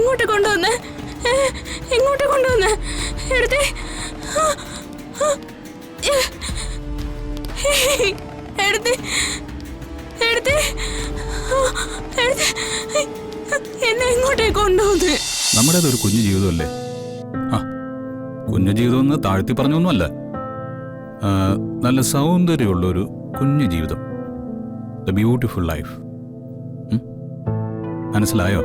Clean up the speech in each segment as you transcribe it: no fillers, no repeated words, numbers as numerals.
ഇങ്ങോട്ട് കൊണ്ടുവന്ന് എടുത്തേ. എന്നെ ഇങ്ങോട്ടേ കൊണ്ടുവന്ന്. നമ്മുടേത് ഒരു കുഞ്ഞു ജീവിതമല്ലേ. കുഞ്ഞു ജീവിതം എന്ന് താഴ്ത്തി പറഞ്ഞൊന്നുമല്ല, നല്ല സൗന്ദര്യമുള്ളൊരു കുഞ്ഞു ജീവിതം. The beautiful life. മനസ്സിലായോ?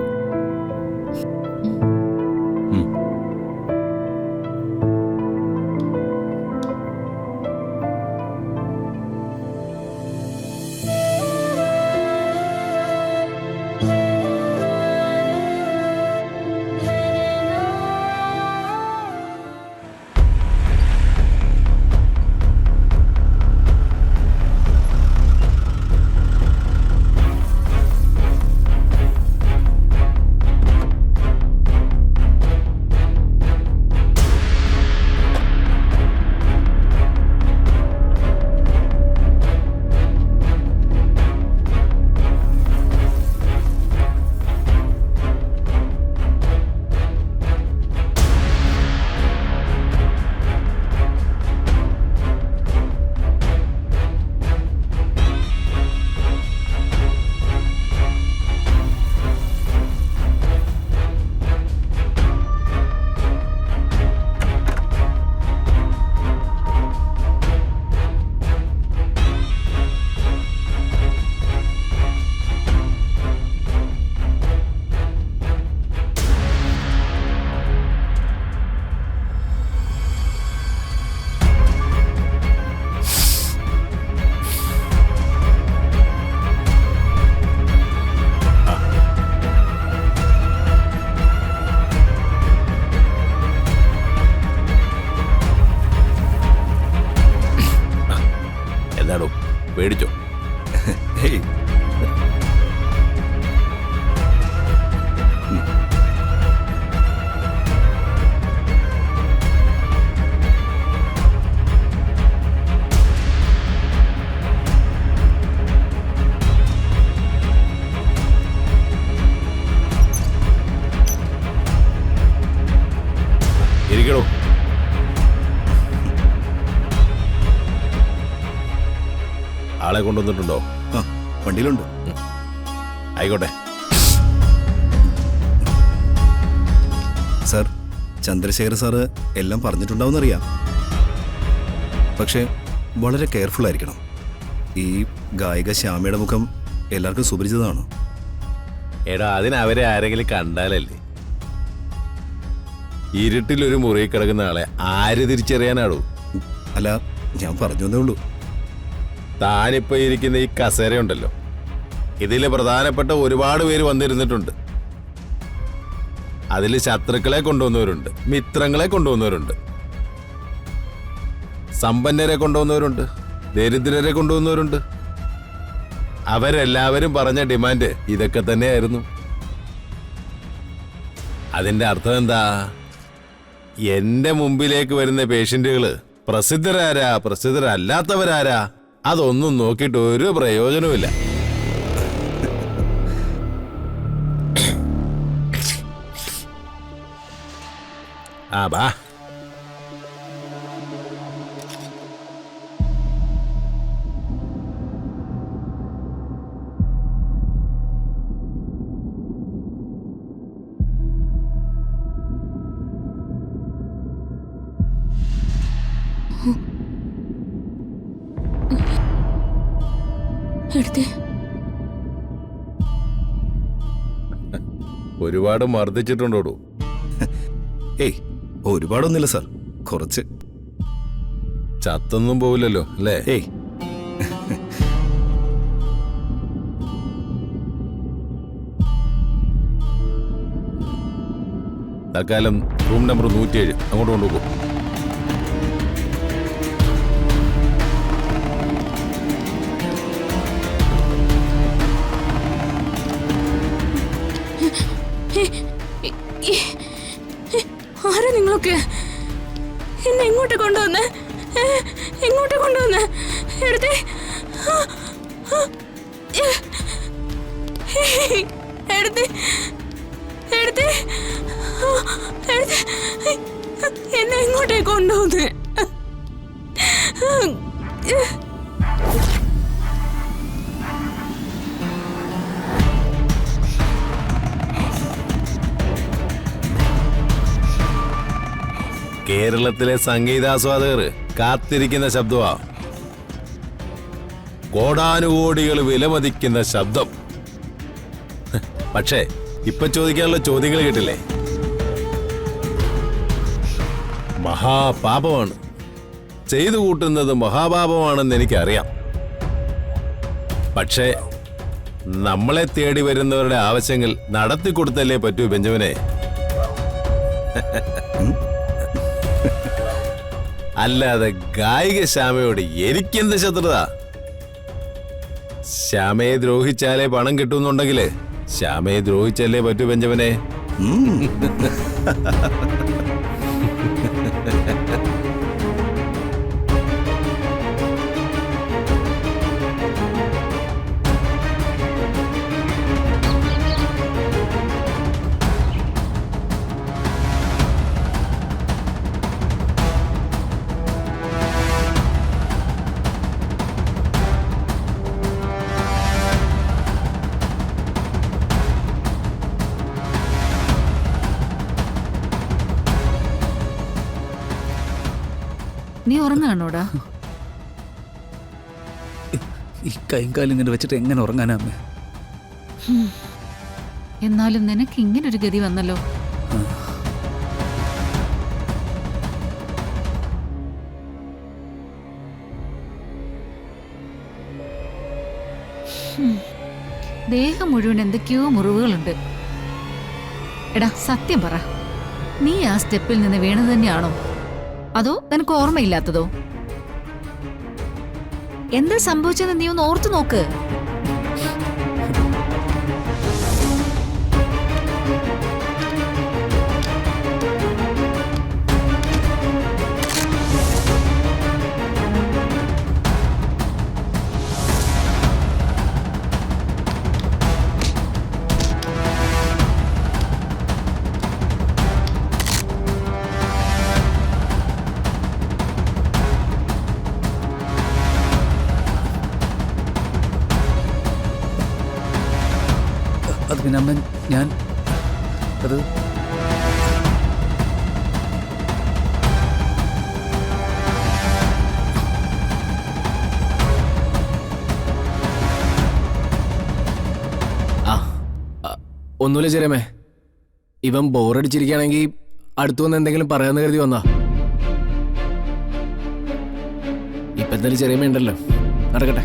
പേടിച്ചോ? ഇരിക്കണോ? ആളെ കൊണ്ടുവന്നിട്ടുണ്ടോ? വണ്ടിയിലുണ്ട്. ആയിക്കോട്ടെ. സാർ, ചന്ദ്രശേഖർ സാറ് എല്ലാം പറഞ്ഞിട്ടുണ്ടാവുമെന്നറിയാം. പക്ഷേ വളരെ കെയർഫുൾ ആയിരിക്കണം. ഈ ഗായിക ശ്യാമയുടെ മുഖം എല്ലാവർക്കും സുപരിചിതമാണ്. എടാ, അതിനവരെ ആരെങ്കിലും കണ്ടാലല്ലേ. ഇരുട്ടിലൊരു മുറി കിടക്കുന്ന ആളെ ആര് തിരിച്ചറിയാനാടോ? അല്ല, ഞാൻ പറഞ്ഞു എന്നേ ഉള്ളൂ. താനിപ്പോ ഇരിക്കുന്ന ഈ കസേരയുണ്ടല്ലോ, ഇതില് പ്രധാനപ്പെട്ട ഒരുപാട് പേര് വന്നിരുന്നിട്ടുണ്ട്. അതിൽ ശത്രുക്കളെ കൊണ്ടുവന്നവരുണ്ട്, മിത്രങ്ങളെ കൊണ്ടുവന്നവരുണ്ട്, സമ്പന്നരെ കൊണ്ടുവന്നവരുണ്ട്, ദരിദ്രരെ കൊണ്ടുവന്നവരുണ്ട്. അവരെല്ലാവരും പറഞ്ഞ ഡിമാൻഡ് ഇതൊക്കെ തന്നെയായിരുന്നു. അതിന്റെ അർത്ഥം എന്താ? എന്റെ മുമ്പിലേക്ക് വരുന്ന പേഷ്യന്റുകള് പ്രസിദ്ധരാരാ പ്രസിദ്ധരല്ലാത്തവരാരാ അതൊന്നും നോക്കിയിട്ട് ഒരു പ്രയോജനവുമില്ല. ബാ. ഒരുപാട് മർദ്ദിച്ചിട്ടുണ്ടോടൂ? ഏയ്, ഒരുപാടൊന്നുമില്ല സാർ, കുറച്ച്. ചത്തൊന്നും പോവില്ലല്ലോ അല്ലേ? ഏയ്, തൽക്കാലം റൂം നമ്പർ 107 അങ്ങോട്ട് കൊണ്ടുപോകും. ആരാ നിങ്ങളൊക്കെ? എന്നെ ഇങ്ങോട്ട് കൊണ്ടുവന്ന് എടുത്തേ. എടുത്തേ എടുത്തേ എന്നെ എങ്ങോട്ടേ കൊണ്ടുപോകുന്നേ? കേരളത്തിലെ സംഗീതാസ്വാദകർ കാത്തിരിക്കുന്ന ശബ്ദമാ. കോടാനുകോടികൾ വിലമതിക്കുന്ന ശബ്ദം. പക്ഷേ ഇപ്പൊ ചോദിക്കാനുള്ള ചോദ്യങ്ങൾ കേട്ടില്ലേ? മഹാപാപമാണ്. ചെയ്തു കൂട്ടുന്നത് മഹാപാപമാണെന്ന് എനിക്കറിയാം. പക്ഷേ നമ്മളെ തേടി വരുന്നവരുടെ ആവശ്യങ്ങൾ നടത്തിക്കൊടുത്തല്ലേ പറ്റൂ ബെഞ്ചമിനെ. അല്ലാതെ ഗായിക ശ്യാമയോട് എനിക്കെന്ത് ശത്രുത? ശ്യാമയെ ദ്രോഹിച്ചാലേ പണം കിട്ടുന്നുണ്ടെങ്കില് ശ്യാമയെ ദ്രോഹിച്ചല്ലേ പറ്റൂ ബെഞ്ചമിനെ. നീ ഉറങ്ങാണോടാ? ഈ കൈയും കാലും ഇങ്ങനെ വെച്ചിട്ട് എങ്ങനെ ഉറങ്ങാനാ അമ്മേ? എന്നാലും നിനക്ക് ഇങ്ങനൊരു ഗതി വന്നല്ലോ. ദേഹം മുഴുവൻ എന്തൊക്കെയോ മുറിവുകളുണ്ട്. എടാ സത്യം പറ, നീ ആ സ്റ്റെപ്പിൽ നിന്ന് വീണത് തന്നെയാണോ? അതോ നിനക്ക് ഓർമ്മയില്ലാത്തതോ? എന്താ സംഭവിച്ചതെന്ന് നീ ഒന്ന് ഓർത്തു നോക്ക്. അത് പിന്നെ അമ്മ ഞാൻ അത് ഒന്നുമില്ല ചെറിയമ്മേ, ഇവൻ ബോറടിച്ചിരിക്കുകയാണെങ്കിൽ അടുത്തു വന്ന് എന്തെങ്കിലും പറയാന്ന് കരുതി വന്നാ. ഇപ്പൊ എന്തായാലും ചെറിയമ്മ ഉണ്ടല്ലോ, നടക്കട്ടെ.